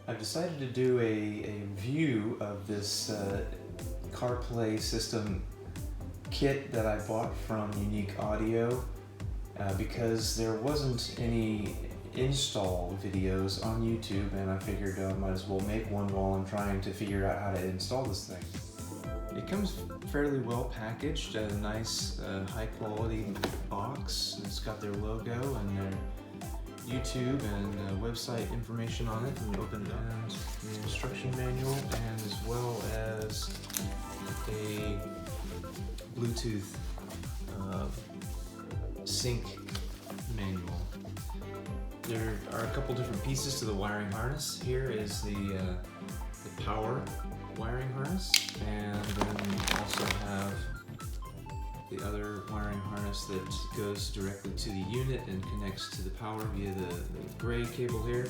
I've decided to do a review of this CarPlay system kit that I bought from Unique Audio because there wasn't any install videos on YouTube, and I figured I might as well make one while I'm trying to figure out how to install this thing. It comes fairly well packaged, a nice high quality box. It's got their logo and their YouTube and website information on it, and you open it up, and the instruction manual, and as well as a Bluetooth sync manual. There are a couple different pieces to the wiring harness. Here is the power wiring harness, and then you also have the other wiring harness that goes directly to the unit and connects to the power via the gray cable here,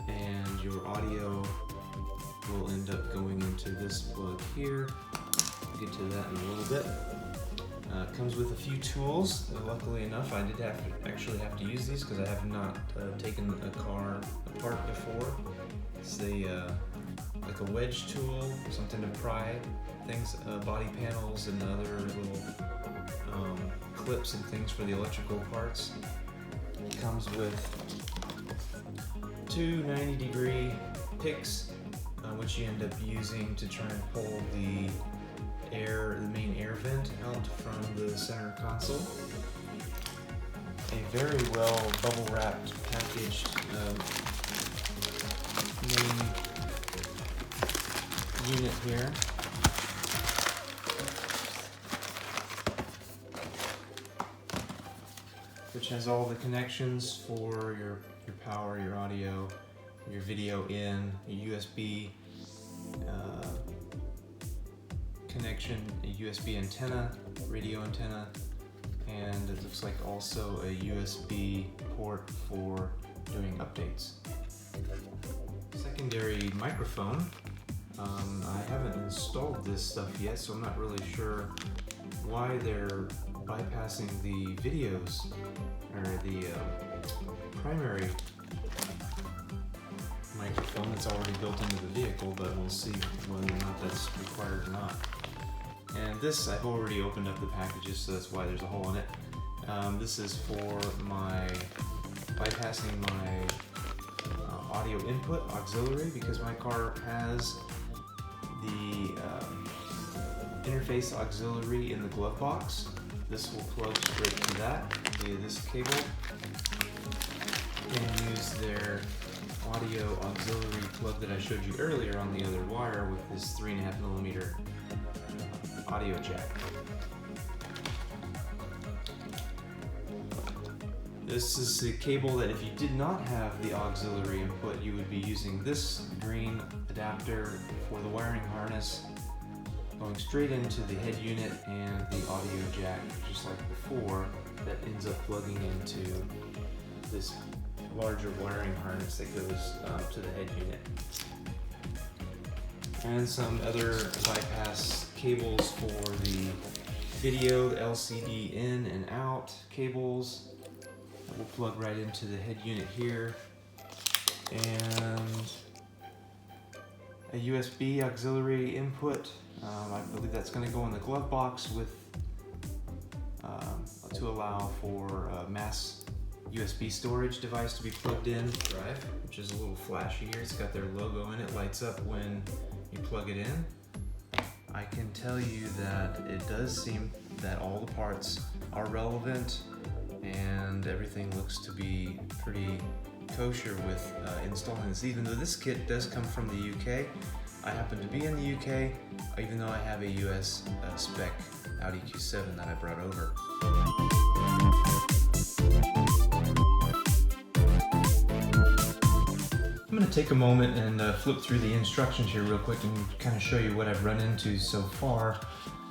and your audio will end up going into this plug here. We'll get to that in a little bit. It comes with a few tools. Luckily enough, I did actually have to use these because I have not taken a car apart before. It's like a wedge tool, something to pry things, body panels and other little clips and things for the electrical parts. It comes with two 90-degree picks, which you end up using to try and pull the main air vent out from the center console. A very well bubble wrapped packaged main unit here. Which has all the connections for your power, your audio, your video in, your USB connection, a USB antenna, radio antenna, and it looks like also a USB port for doing updates. Secondary microphone. I haven't installed this stuff yet, so I'm not really sure why they're bypassing the videos or the primary microphone that's already built into the vehicle, but we'll see whether or not that's required or not. And this, I've already opened up the packages, so that's why there's a hole in it. This is for bypassing my audio input auxiliary, because my car has the interface auxiliary in the glove box. This will plug straight to that via this cable, and use their audio auxiliary plug that I showed you earlier on the other wire with this 3.5mm audio jack. This is the cable that if you did not have the auxiliary input, you would be using this green adapter for the wiring harness, going straight into the head unit and the audio jack, just like before, that ends up plugging into this larger wiring harness that goes to the head unit. And some other bypass cables for the video, the LCD in and out cables that will plug right into the head unit here, and a USB auxiliary input. I believe that's going to go in the glove box with to allow for a mass USB storage device to be plugged in, drive, which is a little flashy here. It's got their logo in it, lights up when you plug it in. I can tell you that it does seem that all the parts are relevant and everything looks to be pretty kosher with installing this. Even though this kit does come from the UK, I happen to be in the UK, even though I have a US spec Audi Q7 that I brought over. I'm going to take a moment and flip through the instructions here real quick and kind of show you what I've run into so far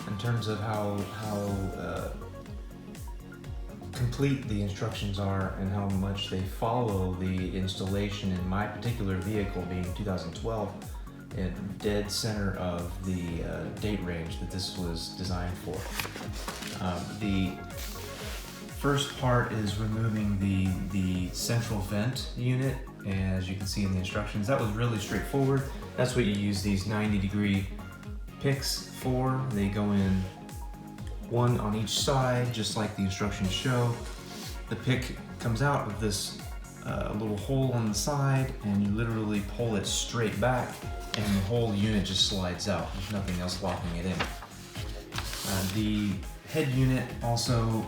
in terms of how complete the instructions are and how much they follow the installation in my particular vehicle, being 2012, at dead center of the date range that this was designed for. The first part is removing the central vent unit, and as you can see in the instructions, that was really straightforward. That's what you use these 90-degree picks for. They go in one on each side, just like the instructions show. The pick comes out of this little hole on the side, and you literally pull it straight back, and the whole unit just slides out. There's nothing else locking it in. The head unit also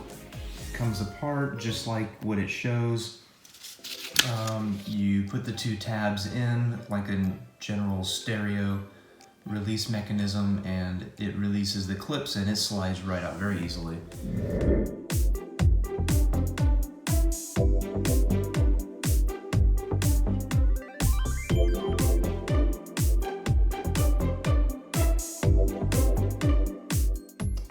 comes apart just like what it shows. You put the two tabs in like a general stereo release mechanism, and it releases the clips and it slides right out very easily.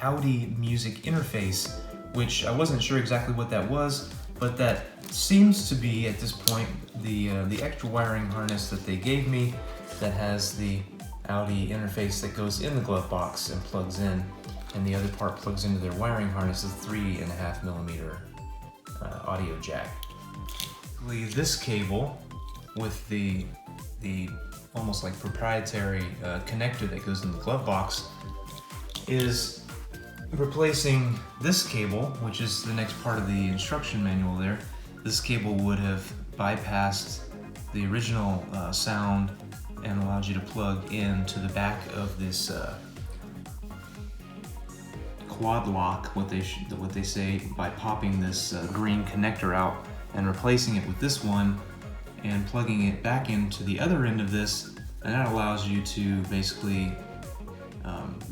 Audi music interface, which I wasn't sure exactly what that was, but that seems to be at this point the extra wiring harness that they gave me that has the Audi interface that goes in the glove box and plugs in, and the other part plugs into their wiring harness, a 3.5mm audio jack. This cable with the almost like proprietary connector that goes in the glove box is replacing this cable, which is the next part of the instruction manual there. This cable would have bypassed the original sound and allowed you to plug into the back of this quad lock, what they say, by popping this green connector out and replacing it with this one and plugging it back into the other end of this, and that allows you to basically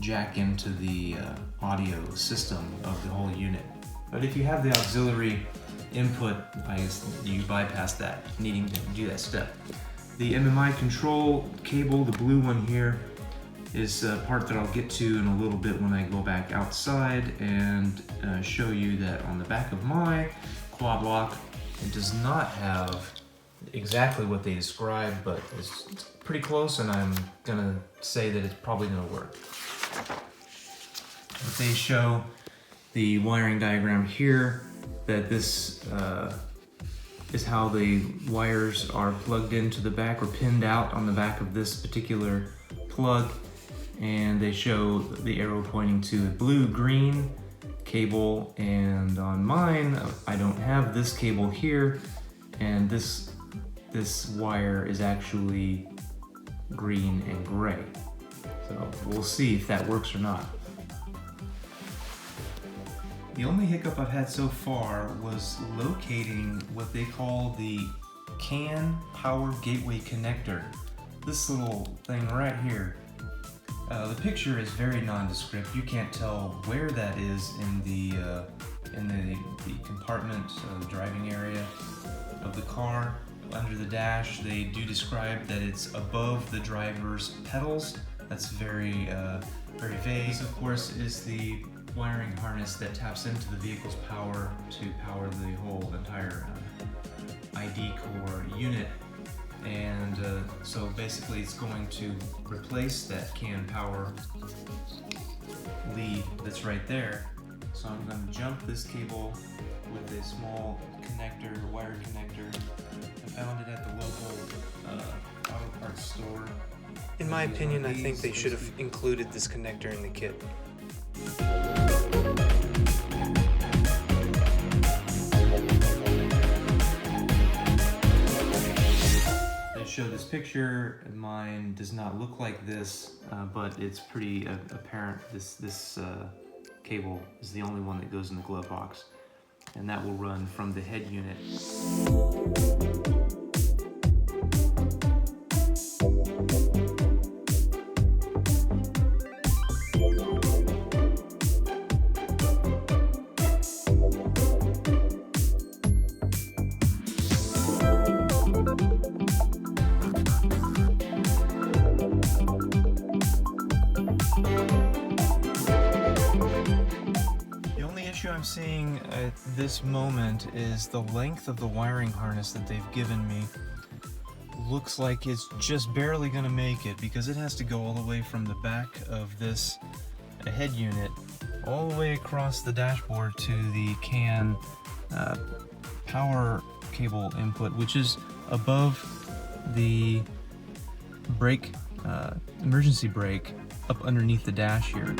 jack into the audio system of the whole unit. But if you have the auxiliary input, you bypass that, needing to do that step. The MMI control cable, the blue one here, is a part that I'll get to in a little bit when I go back outside and show you that on the back of my quad lock, it does not have exactly what they described, but it's pretty close, and I'm gonna say that it's probably gonna work. But they show the wiring diagram here, that this is how the wires are plugged into the back or pinned out on the back of this particular plug, and they show the arrow pointing to a blue-green cable, and on mine I don't have this cable here, and this wire is actually green and gray. So we'll see if that works or not. The only hiccup I've had so far was locating what they call the CAN power gateway connector. This little thing right here. The picture is very nondescript. You can't tell where that is in the compartment, the driving area of the car. Under the dash, they do describe that it's above the driver's pedals. That's very vague. This, of course, is the wiring harness that taps into the vehicle's power to power the whole entire ID core unit. And so basically it's going to replace that CAN power lead that's right there. So I'm going to jump this cable with a small connector, wire connector. I found it at the local auto parts store. In my opinion, I think they should have included this connector in the kit. They show this picture, and mine does not look like this, but it's pretty apparent. This cable is the only one that goes in the glove box, and that will run from the head unit. I'm seeing at this moment is the length of the wiring harness that they've given me. Looks like it's just barely gonna make it, because it has to go all the way from the back of this head unit all the way across the dashboard to the CAN power cable input, which is above the brake, emergency brake, up underneath the dash here.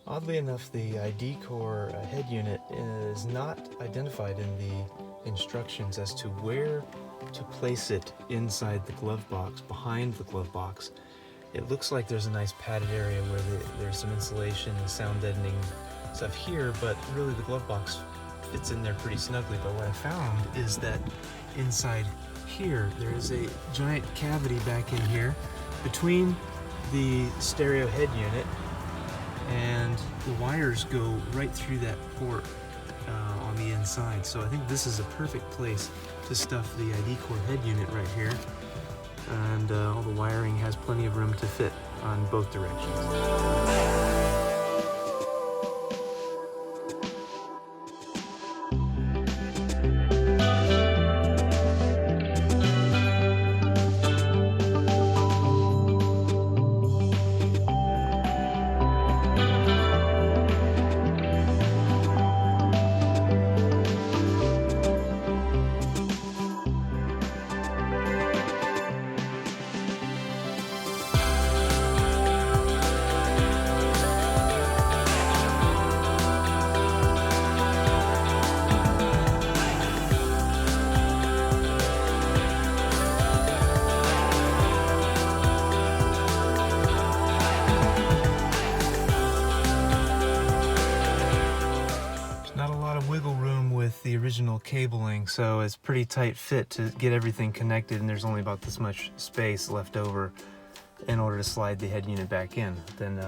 Oddly enough, the ID core head unit is not identified in the instructions as to where to place it inside the glove box, behind the glove box. It looks like there's a nice padded area where there's some insulation and sound deadening stuff here, but really the glove box fits in there pretty snugly. But what I found is that inside here, there is a giant cavity back in here between the stereo head unit, and the wires go right through that port on the inside. So I think this is a perfect place to stuff the ID core head unit right here. And all the wiring has plenty of room to fit on both directions. The original cabling, so it's pretty tight fit to get everything connected, and there's only about this much space left over in order to slide the head unit back in. Then